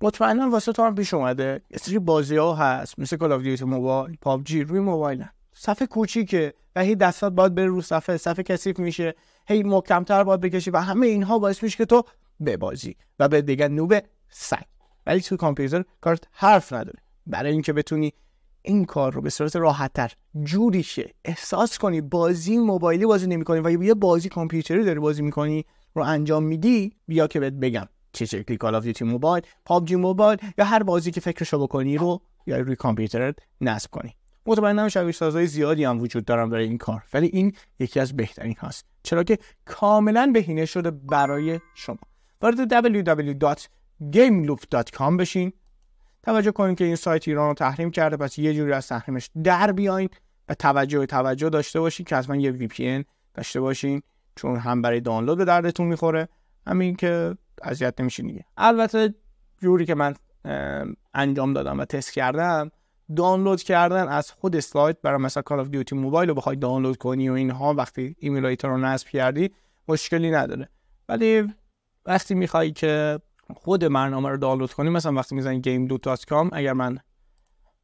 مطمئنا واسه تو هم پیش اومده یه سری بازی‌ها هست مثل کال آف دیوتی موبایل، پابجی روی موبایل صفحه کوچیکه و هی دستات باید بره رو صفحه کثیف میشه، هی محکم‌تر باید بکشی و همه اینها باعث میشه که تو ببازی و بهت بگن نوب سگ. ولی تو کامپیوتر کارت حرف نداره. برای اینکه بتونی این کار رو به صورت راحت‌تر جوری شه احساس کنی بازی موبایلی بازی نمی‌کنی و یه بازی کامپیوتری داری بازی می‌کنی رو انجام میدی، بیا که بهت بگم چه شکلی کال آف دیوتی موبایل، پابجی موبایل یا هر بازی که فکرشو بکنی رو یا روی کامپیوترت نصب کنی. مطمئنم شبیه سازهای زیادی هم وجود دارن برای این کار، ولی این یکی از بهترین هاست چرا که کاملا بهینه شده برای شما. وارد www.gameloop.com بشین. توجه کنین که این سایت ایران رو تحریم کرده، پس یه جوری از تحریمش در بیاین و توجه داشته باشین که حتما یه VPN داشته باشین، چون هم برای دانلود به دردتون میخوره، همین که اذیت نمیشین دیگه. البته جوری که من انجام دادم و تست کردم، دانلود کردن از خود سایت برای مثلا کال آف دیوتی موبایل رو بخوای دانلود کنی و اینها وقتی ایمیلایتر رو نصب کردی مشکلی نداره، ولی وقتی میخوای که خود برنامه رو دانلود کنی، مثلا وقتی میزنی gameloop.com، اگر من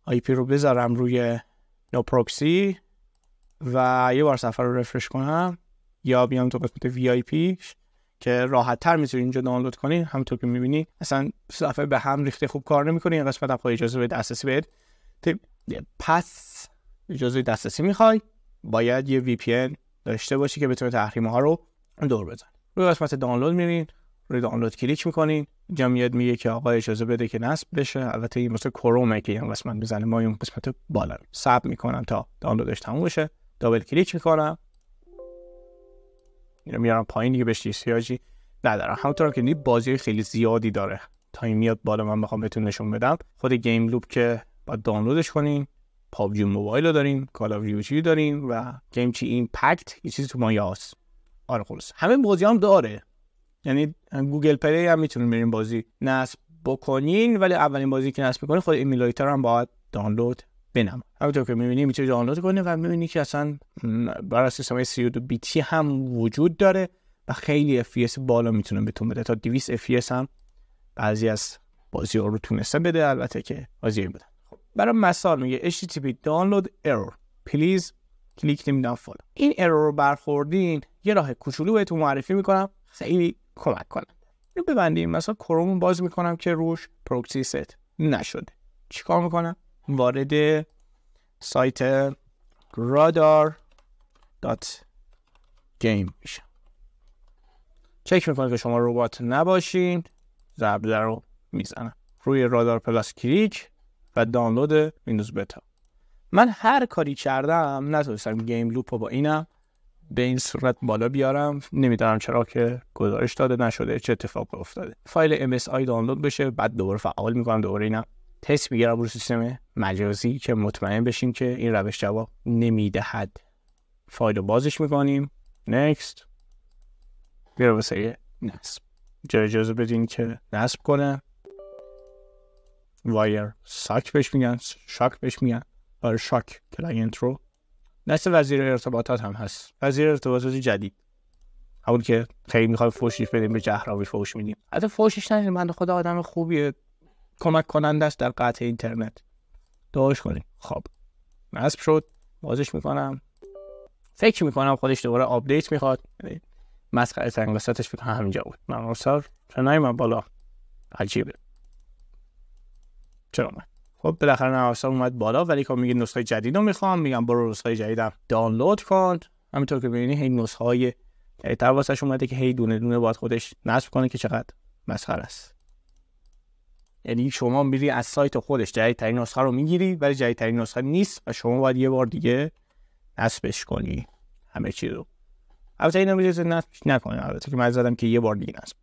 IP رو بذارم روی نو پروکسی و یه بار صفحه رو رفرش کنم یا بیام تو قسمت VIP که راحت تر میتونی اینجا دانلود کنی، همونطور که میبینی اصلا صفحه به هم ریخته خوب کار نمیکنه. این قسمت هم خواهی اجازه بده دسترسی بده، پس اجازه دسترسی میخوای باید یه VPN داشته باشی که بتونه تحریم‌ها رو دور بزنه. روی قسمت دانلود میرین، روی دانلود کلیک میکنین، اینجا میاد میگه که آقا اجازه بده که نصب بشه. البته این مثل کرومه که این قسمت میزنه، ما این قسمت بالا صبر میکنم تا دانلودش تموم بشه، دابل کلیک میکنم، اینو میارم پایین دیگه، بهش احتیاجی ندارم. همونطور که دیدید بازی خیلی زیادی داره تا این میاد بالا من بخوام بهتون نشون بدم. خود گیم لوپ که باید دانلودش کنین، پابجی موبایل رو داریم، کال آف دیوتی داریم و گیم چی ایمپکت یه چیزی تو مایاست. آره خلاص همه بازی هم داره، یعنی گوگل پلی هم میتونین برین بازی نصب بکنین، ولی اولین بازی که نصب میکنین خود ایمیلایتر هم باید دانلود بنم. همونطور که میبینی میتونی دانلود کنی و میبینی که اصلا برای سیستم 32 بیتی هم وجود داره و خیلی FPS بالا میتونه بهتون بده، تا 200 FPS هم بعضی از بازی‌ها رو تونسته بده، البته که بازی بده. برای مثال میگه HTTP download error please click نمیدونم فالو. این ارور رو برخوردین یه راه کوچولو بهتون معرفی میکنم خیلی کمک کنه. اینو ببندیم، مثلا کروم باز میکنم که روش پروکسی ست نشده، چیکار میکنم؟ وارد سایت radar.game میشم، چک میکنه که شما ربات نباشین، ضرب در رو میزنم روی رادار پلاس کلیک و دانلود ویندوز بتا. من هر کاری کردم نتونستم گیم لوپ رو با اینم به این صورت بالا بیارم، نمیدونم چرا که گزارش داده نشده، چه اتفاقی افتاده. فایل MSI دانلود بشه، بعد دوباره فعال میکنم، دوباره اینم تست میگیرم رو سیستم مجازی که مطمئن بشیم که این روش جواب نمیدهد. فایل رو بازش میکنیم، next، بیاره واسه نصب، اجازه بدین که نصب کنه. وایر ساک بهش میگن، شاک بهش میگن، برای شاک کلاینت رو. نصب وزیر ارتباطات هم هست، وزیر ارتباطات جدید، همون که خیلی میخواد فوشش بدیم به جهراوی فوش میدیم. حتی فوشش ندیم، من خدا آدم خوبیه، کمک کننده است در قطع اینترنت، دعاش کنیم. خب نصب شد، بازش میکنم، فکر میکنم خودش دوباره آپدیت میخواد، مسخره ترین قسمتش فکر کنم همینجا بود. من اصلا چنایی من بالا عجیبه چرا من. خب بالاخره نوسان اومد بالا، ولی که میگه نسخه جدید رو میخوام، میگم برو نسخه جدیدم دانلود کن. همینطور که ببینید هی نسخه های جدیدتر واسش اومده که هی دونه دونه باید خودش نصب کنه که چقدر مسخره است. یعنی شما میری از سایت خودش جدیدترین نسخه رو میگیری ولی جدیدترین نسخه نیست و شما باید یه بار دیگه نصبش کنی همه چی رو. البته اینو میذارید نصب نکنید، البته که من زدم که یه بار دیگه نصب.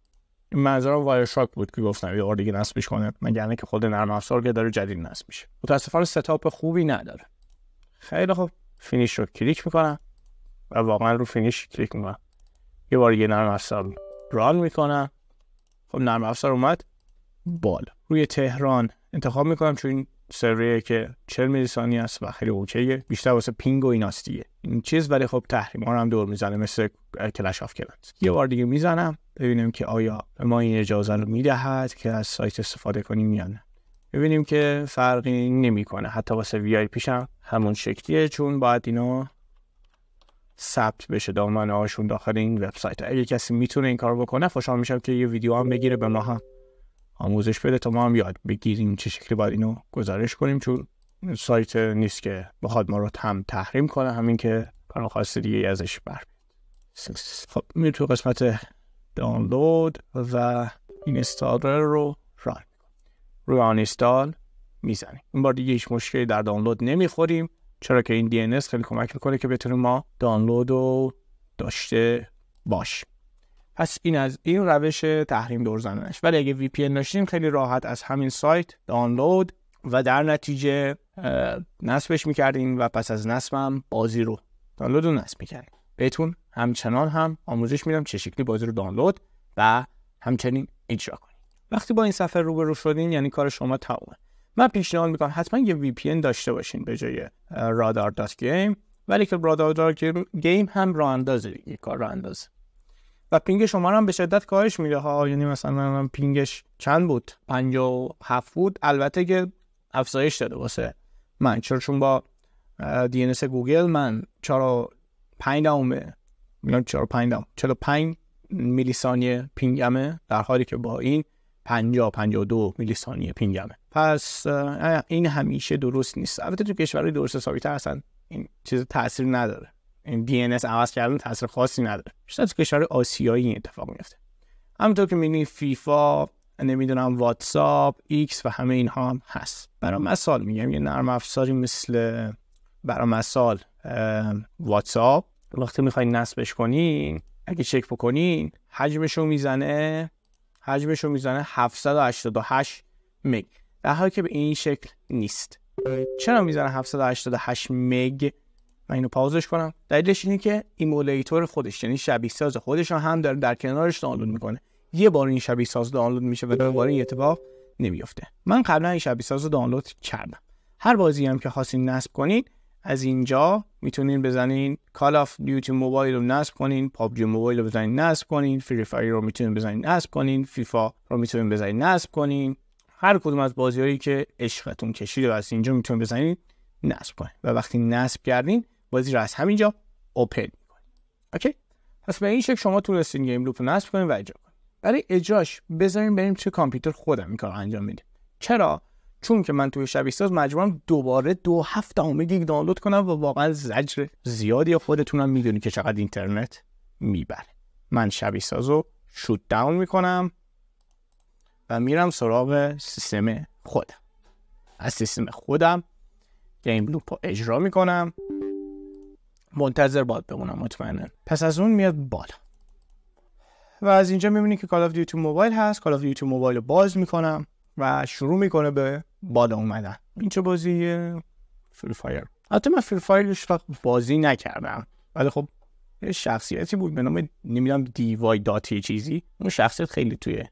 این منظورم وایر شاک بود که گفتم یه بار دیگه نصبش کنه، مگرنه که خود نرم افزار که داره جدید نصب میشه. متاسفانه ستاپ خوبی نداره. خیلی خوب، فینیش رو کلیک میکنم و واقعا رو فینیش کلیک میکنم. یه بار دیگه نرم افزار ران میکنم. خب نرم افزار اومد بالا. روی تهران انتخاب میکنم چون این سروری که 40 میلی ثانیه است و خیلی اوکیه، بیشتر واسه پینگ و ایناست دیگه این چیز، ولی خب تحریم‌ها هم دور میزنه مثل کلش آف کلنز. یه بار دیگه میزنم، ببینیم که آیا ما این اجازه رو میدهد که از سایت استفاده کنیم یا نه. ببینیم که فرقی نمیکنه، حتی واسه VIP هم همون شکلیه، چون باید اینا ثبت بشه دامنه هاشون داخل این وبسایت. اگه کسی میتونه این کارو بکنه خوشحال میشم که یه ویدیو هم بگیره به ما هم آموزش بده تا ما هم یاد بگیریم چه شکلی باید اینو گزارش کنیم، چون سایت نیست که بخواد ما رو تحریم کنه، همین که کار خاص دیگه ازش بر. خب میریم تو قسمت دانلود و اینستالر رو ران روی آن اینستال میزنیم. این بار دیگه هیچ مشکلی در دانلود نمیخوریم، چرا که این DNS خیلی کمک میکنه که بتونیم ما دانلود رو داشته باشیم. پس این از این روش تحریم دور زنانش. ولی اگه VPN داشتیم خیلی راحت از همین سایت دانلود و در نتیجه نصبش میکردیم و پس از نصبم بازی رو دانلود و نصب میکردیم. بهتون همچنان هم آموزش میدم چه شکلی بازی رو دانلود و همچنین اجرا کنید. وقتی با این صفحه روبرو شدین یعنی کار شما تمومه. من پیشنهاد میکنم حتما یه VPN داشته باشین به جای radar.game، ولی که radar.game هم راه اندازه دیگه، کار راه اندازه و پینگ شما رو هم به شدت کاهش میده ها. یعنی مثلا من پینگش چند بود؟ 57 بود. البته که افزایش داده واسه من، چون با DNS گوگل من 45 میلی ثانیه پینگمه، در حالی که با این 52 میلی ثانیه پینگمه. پس این همیشه درست نیست. البته تو کشورهای درست حسابی‌تر اصلا این چیز تاثیر نداره، این DNS عوض کردن تاثیر خاصی نداره. بیشتر تو کشور آسیایی این اتفاق میفته. همونطور که می‌بینی فیفا، نمیدونم واتساپ، ایکس و همه اینها هم هست. برای مثال میگم یه نرم افزاری مثل برای مثال واتساپ وقتی میخواین نصبش کنین، اگه چک بکنین حجمشو میزنه 788 مگ، در حالی که به این شکل نیست. چرا میزنه 788 مگ؟ من اینو پاوزش کنم. دلیلش اینه که ایمولیتور خودش، یعنی شبیه ساز خودش هم داره در کنارش دانلود میکنه. یه بار این شبیه ساز دانلود میشه و دوباره این اتفاق نمیفته. من قبلا این شبیه ساز رو دانلود کردم. هر بازی هم که خواستین نصب کنین از اینجا میتونین بزنین کال آف دیوتی موبایل رو نصب کنین، پابجی موبایل رو بزنین نصب کنین، فری فایر رو میتونین بزنین نصب کنین، فیفا رو میتونین بزنین نصب کنین. هر کدوم از بازی‌هایی که عشقتون کشیده از اینجا میتونین بزنین نصب کنین و وقتی نصب کردین بازی رو از همینجا اوپن میکنین. اوکی؟ پس به این شکل شما تونستین گیم لوپ رو نصب کنین و اجرا کنین. برای اجراش بذارین بریم توی کامپیوتر خودم این کارو انجام میدم. چرا؟ چون که من توی شبیه ساز مجبورم دوباره 2.7 گیگ دانلود کنم و واقعا زجر زیادی، خودتونم میدونی که چقدر اینترنت میبره. من شبیه سازو شوت داون میکنم و میرم سراغ سیستم خودم. از سیستم خودم گیم لوپ رو اجرا میکنم، منتظر باید بمونم مطمئنا. پس از اون میاد بالا و از اینجا میبینی که کال آف دیوتی موبایل هست. کال آف دیوتی موبایل رو باز میکنم و شروع میکنه به بالا اومدن. این چه بازی؟ فری فایر. البته من فری فایر هیچ وقت بازی نکردم، ولی خب یه شخصیتی بود به نام نمیدونم دیوای داتی چیزی. اون شخصیت خیلی توی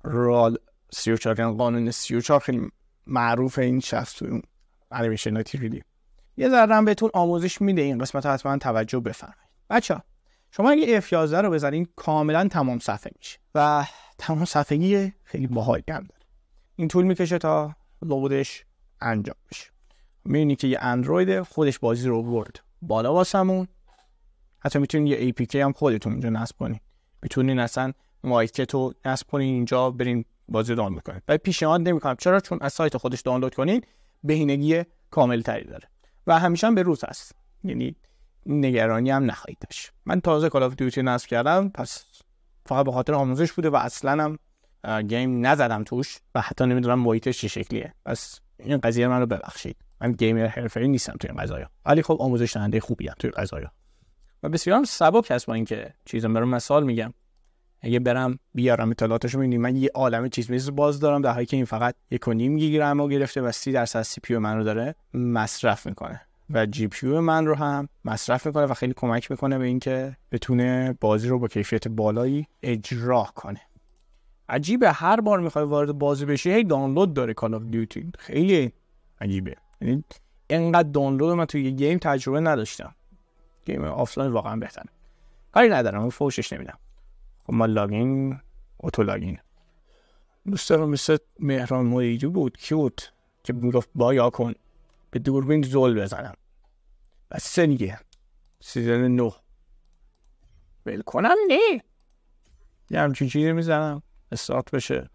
رال 34 قانون 34 خیلی معروفه. این شخص توی اون انیمیشن تیریدی یه ذره هم بهتون آموزش میده. این قسمت حتما توجه بفرمایید. بچه‌ها شما اگه F11 رو بزنین کاملا تمام صفحه میشه و تمام صفحه‌ای خیلی باحالی هم داره. این طول میکشه تا لودش انجام بشه. میبینی که یه اندروید خودش بازی رو برد بالا واسمون. حتی میتونین یه APK هم خودتون اینجا نصب کنین. میتونین اصلا مایکت رو نصب کنین اینجا برین بازی رو دانلود کنین. ولی پیشنهاد نمیکنم. چرا؟ چون از سایت خودش دانلود کنین بهینگی کامل تری داره و همیشه هم به روز هست، یعنی نگرانی هم نخواهید داشت. من تازه کال آف دیوتی نصب کردم، پس فقط به خاطر آموزش بوده و اصلا هم گیم نزدم توش و حتی نمیدونم محیطش چه شکلیه. پس این قضیه من رو ببخشید. من گیمر حرفه‌ای نیستم توی این قضايا، ولی خب آموزش دهنده خوبی ام توی قضايا و بسیار سبک هست. با اینکه چیزا برام مثال میگم، اگه برم بیارم اطلاعاتشو میبینید من یه عالمه چیز میز باز دارم، در حالی که این فقط 1.5 گیگ رم گرفته و 30% سی پی یو من رو داره مصرف میکنه و جی پی یو من رو هم مصرف میکنه و خیلی کمک میکنه به اینکه بتونه بازی رو با کیفیت بالایی اجرا کنه. عجیبه هر بار میخوای وارد بازی بشی هی دانلود داره کال آف دیوتی. خیلی عجیبه. یعنی اینقدر دانلود من توی یه گیم تجربه نداشتم. گیم آفلاین واقعا بهتره. کاری ندارم، فوشش نمیدم. خب ما لاگین اتو لاگین دوست دارم مثل مهران مویدی بود کیوت که میگفت بایا کن به دوربین زل بزنم بس دیگه سیزن 9 ول کنم نه یه همچین چیزی میزنم استارت بشه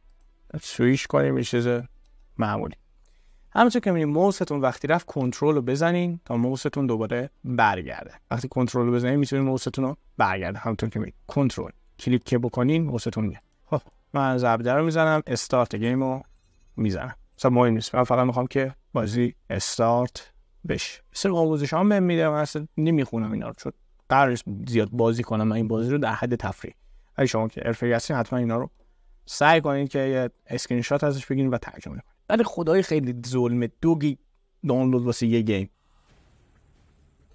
سویش کنیم یه چیز معمولی. همونطور که می‌بینید موستون وقتی رفت کنترل رو بزنین تا موستون دوباره برگرده. وقتی کنترل رو بزنین میتونید موستون رو برگرده. همونطور که می‌بینید کنترل کلیک که بکنین موستون میاد. خب من ضربه رو میزنم استارت گیم رو میزنم. مثلا مهم نیست من فقط میخوام که بازی استارت بشه. مثل آموزش هم بهم میده من اصلا نمیخونم اینا رو چون قرار زیاد بازی کنم من این بازی رو در حد تفریح. اگه شما که حرفه‌ای هستین حتما اینا رو سعی کنین که یه اسکرین شات ازش بگیرین و ترجمه کنین. ولی خدای خیلی ظلم 2 گیگ دانلود واسه یه گیم.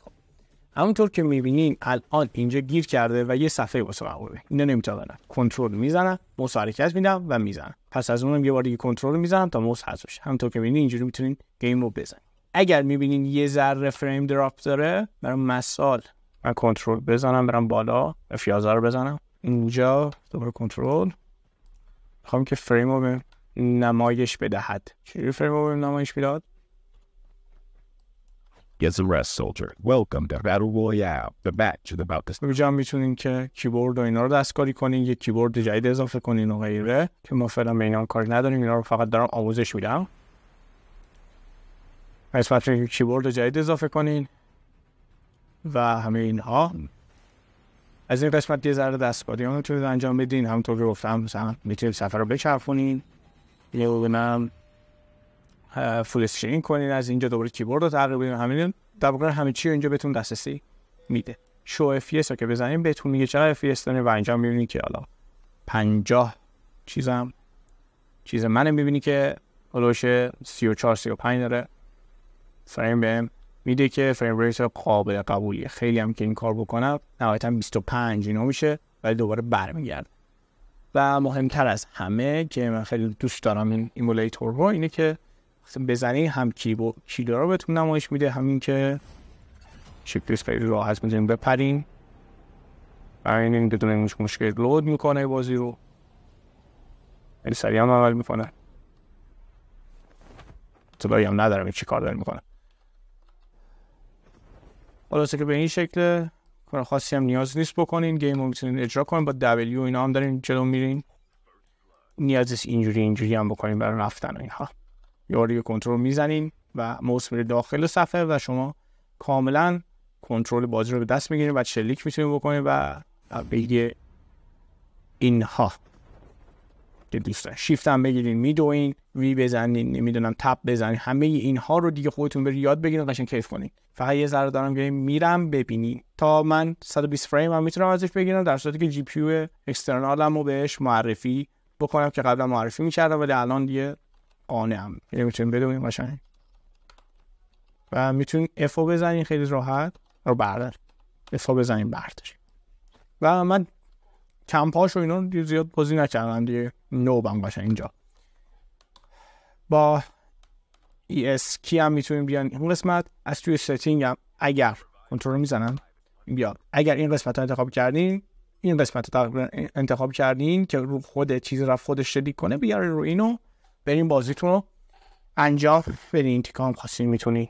خب همونطور که میبینین الان اینجا گیر کرده و یه صفحه واسه من آورده. اینو نمیتونم کنترل میزنم، موس حرکت میدم و میزنم. پس از اونم یه بار دیگه کنترل میزنم تا موس حذف بشه. همونطور که میبینین اینجوری میتونین گیم رو بزنین. اگر میبینین یه ذره فریم دراپ داره، برای مثال من کنترل بزنم برام بالا، F11 رو بزنم. اینجا دوباره کنترل میخوام که فریم رو به نمایش بدهد. چجوری فریم رو به نمایش بدهد؟ Get some rest, soldier. Welcome to Battle Royale. The match is about to start. اینجا میتونین که کیبورد و اینا رو دستکاری کنین، یه کیبورد جدید اضافه کنین و غیره که ما فعلا به اینا کاری نداریم. اینا رو فقط دارم آموزش میدم. قسمت رو کیبورد جدید اضافه کنین و همه اینها. از این قسمت یه ذره دستکاری هم میتونید انجام بدین. همونطور که گفتم مثلا میتونید صفحه رو بچرخونین یا ببینم فول اسکرین کنین. از اینجا دوباره کیبورد رو تغییر بدین. همین در واقع همه چی اینجا بهتون دسترسی میده. شو اف پی اس رو که بزنین بهتون میگه چقدر اف پی اس دارین و اینجا میبینید که حالا 50 چیز من میبینی که هولوش 34 35 داره. فریم بهم میده که فریم ریت قابل قبولیه. خیلی هم که این کار بکنم نهایتا 25 اینا میشه ولی دوباره برمیگرده. و مهمتر از همه که من خیلی دوست دارم این ایمولیتور رو اینه که بزنی هم کیبورد کیلو رو بهتون نمایش میده، همین که شکلیش خیلی راحت میتونین بپرین و این بدون مشکل لود میکنه بازی رو. خیلی سریع هم عمل میکنه. اطلاعی هم ندارم چی کار داره میکنه. خلاصه که به این شکل کار خاصی هم نیاز نیست بکنین. گیم رو میتونین اجرا کنین با W اینا هم دارین جلو میرین. نیاز نیست اینجوری هم بکنین برای رفتن اینها. یه کنترل میزنین و موس میره داخل صفحه و شما کاملا کنترل بازی رو به دست میگیرین و چلیک میتونین بکنین و بگه اینها که دوستان شیفت هم بگیرین میدوین وی بزنین نمیدونم تپ بزنین همه اینها رو دیگه خودتون برید یاد بگیرین قشنگ کیف کنین. فقط یه ذره دارم گیم میرم ببینین تا من 120 فریم هم میتونم ازش بگیرم در صورتی که جی پی یو اکسترنالمو بهش معرفی بکنم که قبلا معرفی میکردم ولی الان دیگه قانعم. یعنی میتونین بدونین قشنگ و میتونین اف رو بزنین خیلی راحت رو بردار اف رو بزنین بردارین. و من کمپاش و اینا رو زیاد بازی نکردم دیگه نوبم قشنگ اینجا با ES کی هم میتونیم بیان این قسمت از توی ستینگ هم اگر کنترل میزنم بیاد اگر این قسمت رو انتخاب کردین این قسمت رو انتخاب کردین که رو خود چیز رفت خودش شلیک کنه بیارین رو اینو برین بازیتون رو انجام بدین. تیکام خاصی میتونین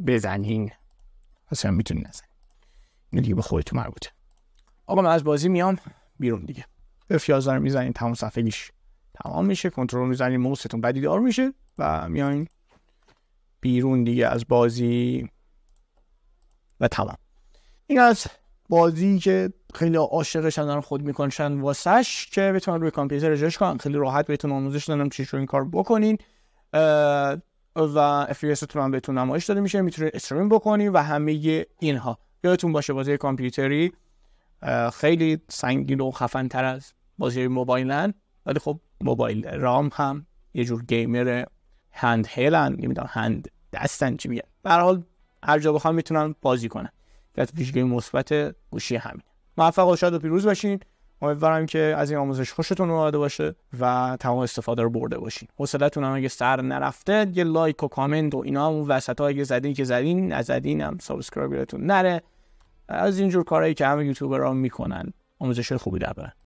بزنین اصلا میتونین نزنین این دیگه به خودتون مربوطه. آقا من از بازی میام بیرون دیگه F11 رو میزنین تمام صفحه‌اش تمام میشه. کنترل میزنین موستون پدیدار میشه و میاین بیرون دیگه از بازی و تمام. این از بازی که خیلی عاشقش دارن خود میکنن واسش که بتونن روی کامپیوتر اجراش کنن. خیلی راحت بهتون آموزش دادم چجوری این کار بکنین و FPS تون هم بهتون نمایش داده میشه. میتونید استریم بکنین و همه اینها. یادتون باشه بازی کامپیوتری خیلی سنگین و خفن تر از بازی موبایلن ولی خب موبایل رام هم یه جور گیمر هند هیلن نمیدونم هند دستن چی میگن به هر حال هر جا بخوام میتونن بازی کنن. ویژگی مثبت گوشی همین. موفق و شاد و پیروز باشین. امیدوارم که از این آموزش خوشتون اومده باشه و تمام استفاده رو برده باشین. حوصله‌تون هم اگه سر نرفته یه لایک و کامنت و اینا هم وسطا اگه زدین که زدین نزدین هم سابسکرایب بهتون نره. از اینجور کارهایی که همه یوتیوبرها میکنن آموزش خوبی در برن.